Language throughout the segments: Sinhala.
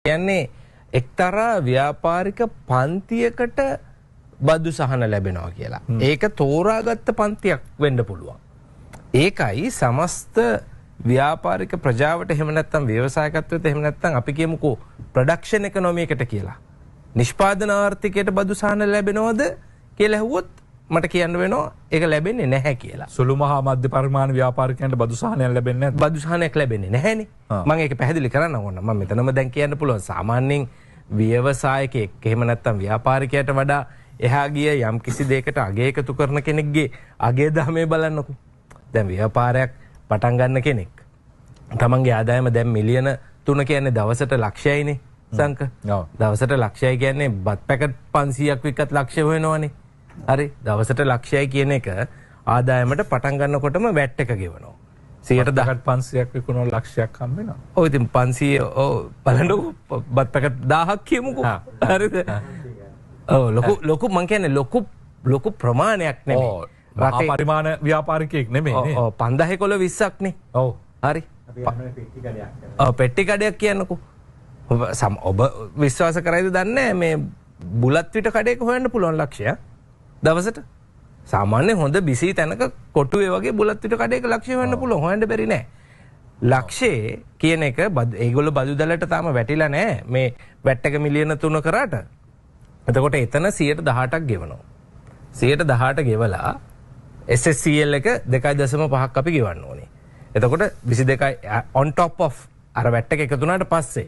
කියන්නේ එක්තරා ව්‍යාපාරික පන්තියකට බදු සහන ලැබෙනවා කියලා. ඒක තෝරාගත්ත පන්තියක් වෙන්න පුළුවන්. ඒකයි සමස්ත ව්‍යාපාරික ප්‍රජාවට එහෙම නැත්නම් ව්‍යවසායකත්වයට එහෙම නැත්නම් අපි කියමුකෝ ප්‍රොඩක්ෂන් ඉකොනොමි එකට කියලා. නිෂ්පාදන ආර්ථිකයට බදු සහන ලැබෙනවද කියලා ඇහුවොත් මට කියන්න වෙනවා ඒක ලැබෙන්නේ නැහැ කියලා. සුළු මහා මධ්‍ය පරිමාණ ව්‍යාපාරිකයන්ට බදු සහනයක් ලැබෙන්නේ නැහැ. බදු සහනයක් ලැබෙන්නේ නැහැනේ. මම ඒක පැහැදිලි කරන්න ඕන. මම මෙතනම දැන් කියන්න පුළුවන් සාමාන්‍යයෙන් ව්‍යවසායකයෙක් එහෙම නැත්නම් ව්‍යාපාරිකයට වඩා එහා ගිය යම් කිසි දෙයකට අගය එකතු කරන කෙනෙක්ගේ අගය දහමේ බලන්නකෝ. දැන් ව්‍යාපාරයක් පටන් ගන්න කෙනෙක් තමන්ගේ ආදායම දැන් මිලියන 3 කියන්නේ දවසට ලක්ෂයයිනේ සංක. දවසට ලක්ෂයයි කියන්නේ බත් පැකට් 500ක් වික්කත් ලක්ෂය වෙනවනේ. හරි දවසට ලක්ෂයයි කියන එක ආදායමට පටන් ගන්නකොටම වැට් එක ගෙවනවා. 100කට 500ක් විකුණන ලක්ෂයක් හම්බ වෙනවා. ඔව් ඉතින් 500 ඔව් බලන්නකෝ බත් පැකට් 1000ක් කියමුකෝ. හරිද? ඔව් ලොකු මං කියන්නේ ලොකු ප්‍රමාණයක් නෙමෙයි. මහා පරිමාණ ව්‍යාපාරිකයෙක් නෙමෙයි නේ. ඔව් 5011 20ක් නේ. ඔව්. හරි. පෙට්ටි කඩයක් කියන්නකෝ. ඔබ විශ්වාස කරයිද දන්නේ මේ බුලත් විට කඩේක හොයන්න පුළුවන් ලක්ෂය දවසට. සාමාන්‍ය හොඳ බිසී තැනක කොටුවේ වගේ බුලත් විට කඩේක ලක්ෂය හොයන්න පුළුවන්. හොයන්න බැරි නෑ. ලක්ෂේ කියන එක ඒගොල්ලෝ බදු දැලට තාම වැටිලා නෑ. මේ වැට් එක මිලියන 3 කරාට. එතකොට එතන 118ක් ගෙවනවා. 118 ගෙවලා SSCL එක 2.5ක් අපි ගෙවන්න ඕනේ. එතකොට 22 on top of අර වැට් එක එකතු වුණාට පස්සේ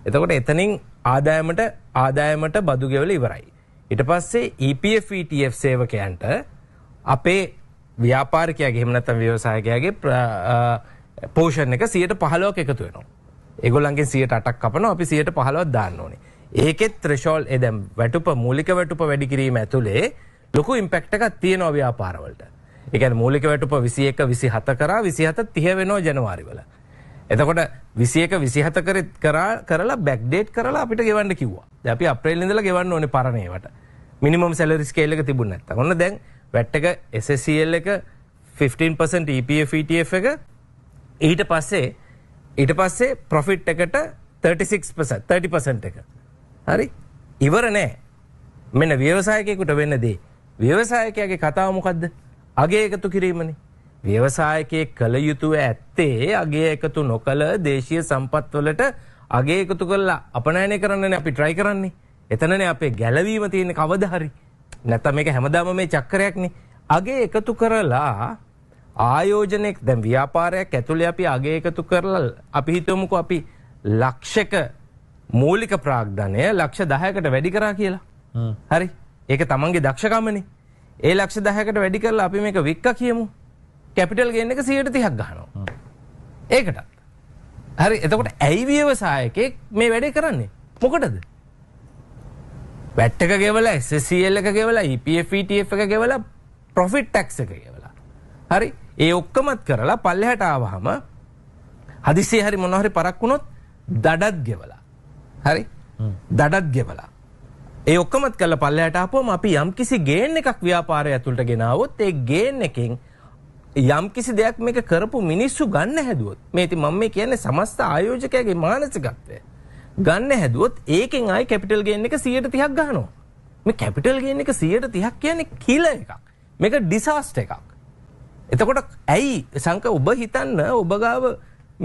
එතකොට එතනින් ආදායමට බදු ගෙවල ඉවරයි. ඊට පස්සේ EPF ETF සේවකයන්ට අපේ ව්‍යාපාරිකයාගේ එහෙම නැත්නම් ව්‍යවසායකයාගේ පෝෂන් එක 15ක් එකතු වෙනවා. ඒගොල්ලන්ගෙන් 8ක් කපනවා අපි 15ක් දාන්න ඕනේ. ඒකෙත් threshold දැන් මූලික වැටුප වැඩි කිරීම ඇතුලේ ලොකු ඉම්පැක්ට් එකක් තියෙනවා ව්‍යාපාරවලට. ඒ කියන්නේ මූලික වැටුප 21 27 කරා 27 30 වෙනවා ජනවාරි වල. එතකොට 21 27 කරලා බෑක් ඩේට් කරලා අපිට ගෙවන්න කිව්වා. දැන් අපි අප්‍රේල් ඉඳලා ගෙවන්න ඕනේ පරණ ඒවට. මිනිමම් සැලරි ස්කේල් එක තිබුණ නැත්තම්. ඔන්න දැන් වැට් එක SSCL එක 15% EPF ETF එක ඊට පස්සේ ප්‍රොෆිට් එකට 30% එක. හරි? ඉවර නෑ. මෙන්න ව්‍යවසායකයෙකුට වෙන්න දේ. ව්‍යවසායකයාගේ කතාව මොකද්ද? අගය එකතු කිරීමනේ. ව්‍යවසායකයෙක් කළ යුතුව ඇත්තේ අගය එකතු නොකළ දේශීය සම්පත් වලට අගය එකතු කරලා අපනයනය කරන්නනේ අපි try කරන්නේ. එතනනේ අපේ ගැලවීම තියෙන්නේ කවදා හරි. නැත්නම් මේක හැමදාම මේ චක්‍රයක්නේ. අගය එකතු කරලා ආයෝජනයක් දැන් ව්‍යාපාරයක් ඇතුලේ අපි අගය එකතු කරලා අපි හිතමුකෝ අපි ලක්ෂක මූලික ප්‍රාග්ධනය ලක්ෂ 10කට වැඩි කරා කියලා. හරි. ඒක තමන්ගේ දක්ෂකමනේ. ඒ ලක්ෂ 10කට වැඩි කරලා අපි මේක වික්ක කියමු. කැපිටල් ගේන් එක 130ක් ගන්නවා. ඒකට. හරි. එතකොට ඇයි ව්‍යවසායකෙක් මේ වැඩේ කරන්නේ? මොකටද? වැට් එක ගෙවලා SSCL එක ගෙවලා EPF ETF එක ගෙවලා ප්‍රොෆිට් ටැක්ස් එක ගෙවලා. හරි. ඒ ඔක්කොමත් කරලා පල්ලෙහාට ආවහම හදිස්සියේ හරි මොනවා හරි පරක් වුණොත් දඩත් ගෙවලා. හරි. දඩත් ගෙවලා. ඒ ඔක්කොමත් කරලා පල්ලෙහාට ආපුවම අපි යම්කිසි ගේන් එකක් ව්‍යාපාරය ඇතුළට ගෙනාවොත් ඒ ගේන් එකෙන් යම්කිසි දෙයක් මේක කරපු මිනිස්සු ගන්න හැදුවොත් මේ ඉතින් මම මේ කියන්නේ සමස්ත ආයෝජකයාගේ මානසිකත්වය ගන්න හැදුවොත් ඒකෙන් ආයි කැපිටල් ගේන් එක 130ක් ගන්නවා. මේ කැපිටල් ගේන් එක 130ක් කියන්නේ කිල එකක්. මේක ඩිසාස්ටර් එකක්. එතකොට ඇයි සංක ඔබ හිතන්න ඔබ ගාව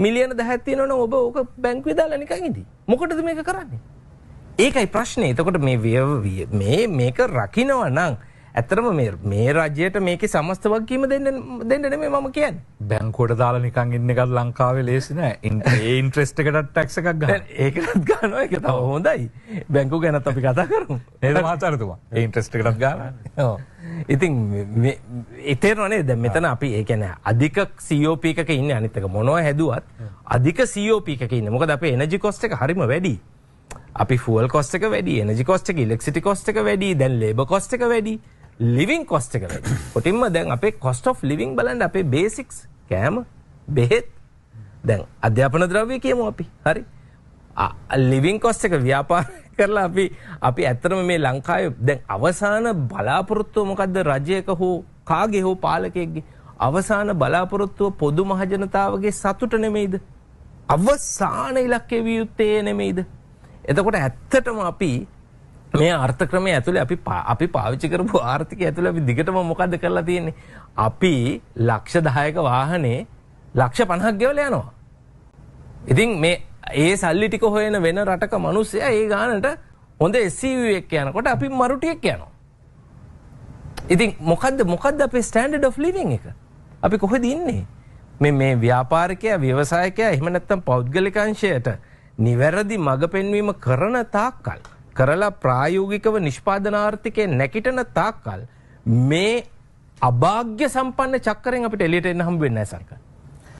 මිලියන 10ක් තියෙනවනම් ඔබ ඕක බැංකුවේ දාලා නිකන් ඉඳි. මොකටද මේක කරන්නේ? ඒකයි ප්‍රශ්නේ. එතකොට මේක රකින්නවා නම් ඇත්තටම මේ රජයට මේකේ සමස්ත වගකීම දෙන්න නෙමෙයි මම කියන්නේ. බැංකුවට දාලා නිකන් ඉන්න එකත් ලංකාවේ ලේසි නෑ. ඒ ඉන්ට්‍රෙස්ට් එකටත් ටැක්ස් එකක් ගන්න. ඒකත් ගන්නවා. ඒක තව හොඳයි. බැංකුව ගැනත් අපි කතා කරමු. නේද මහාචාර්යතුමා? ඒ ඉන්ට්‍රෙස්ට් එකටත් ගන්න. ඔව්. ඉතින් ඉතේරනේ දැන් මෙතන අපි ඒ කියන්නේ අධික COP එකක ඉන්නේ අනිත් එක මොනවා හැදුවත් අධික COP එකක ඉන්නේ. මොකද අපේ එනර්ජි කොස්ට් එක හරිම වැඩි. අපි ෆුවල් කොස්ට් එක වැඩි, එනර්ජි කොස්ට් එක, ඉලෙක්ට්‍රිසිටි කොස්ට් එක වැඩි, දැන් ලේබර් කොස්ට් එක වැඩි, ලිවිං කොස්ට් එක වැඩි. කොටින්ම දැන් අපේ කොස්ට් ඔෆ් ලිවිං බලන්න අපේ බේසික්ස් කෑම, බෙහෙත්, දැන් අධ්‍යාපන ද්‍රව්‍ය කියමු අපි. හරි. ලිවිං කොස්ට් එක ව්‍යාපාර කරලා අපි ඇත්තටම මේ ලංකාවේ දැන් අවසාන බලාපොරොත්තුව මොකද්ද රජයක හෝ කාගේ හෝ පාලකයෙක්ගේ අවසාන බලාපොරොත්තුව පොදු මහජනතාවගේ සතුට නෙමෙයිද? අවසාන ඉලක්කය විය යුත්තේ නෙමෙයිද? එතකොට ඇත්තටම අපි මේ අර්ථක්‍රමය ඇතුලේ අපි පාවිච්චි කරපු ආර්ථිකය ඇතුලේ අපි දිගටම මොකද්ද කරලා තියෙන්නේ? අපි ලක්ෂ 10ක වාහනේ ලක්ෂ 50ක් ගෙවලා යනවා. ඉතින් මේ ඒ සල්ලි ටික හොයන වෙන රටක මිනිස්සයා ඒ ගානට හොඳ SUV එකක් යනකොට අපි මරුටියක් යනවා. ඉතින් මොකද්ද අපේ ස්ටෑන්ඩඩ් ඔෆ් ලිවිං එක? අපි කොහෙද ඉන්නේ? මේ ව්‍යාපාරිකයා ව්‍යවසායකයා එහෙම නැත්නම් පෞද්ගලික අංශයට නිවැරදි මඟ පෙන්වීම කරන තාක්කල් කරලා ප්‍රායෝගිකව නිෂ්පාදන ආර්ථිකයේ නැකිටන තාක්කල් මේ අභාග්‍ය සම්පන්න චක්‍රයෙන් අපිට එළියට එන්න හම්බ වෙන්නේ නැහැ සංකල්ප.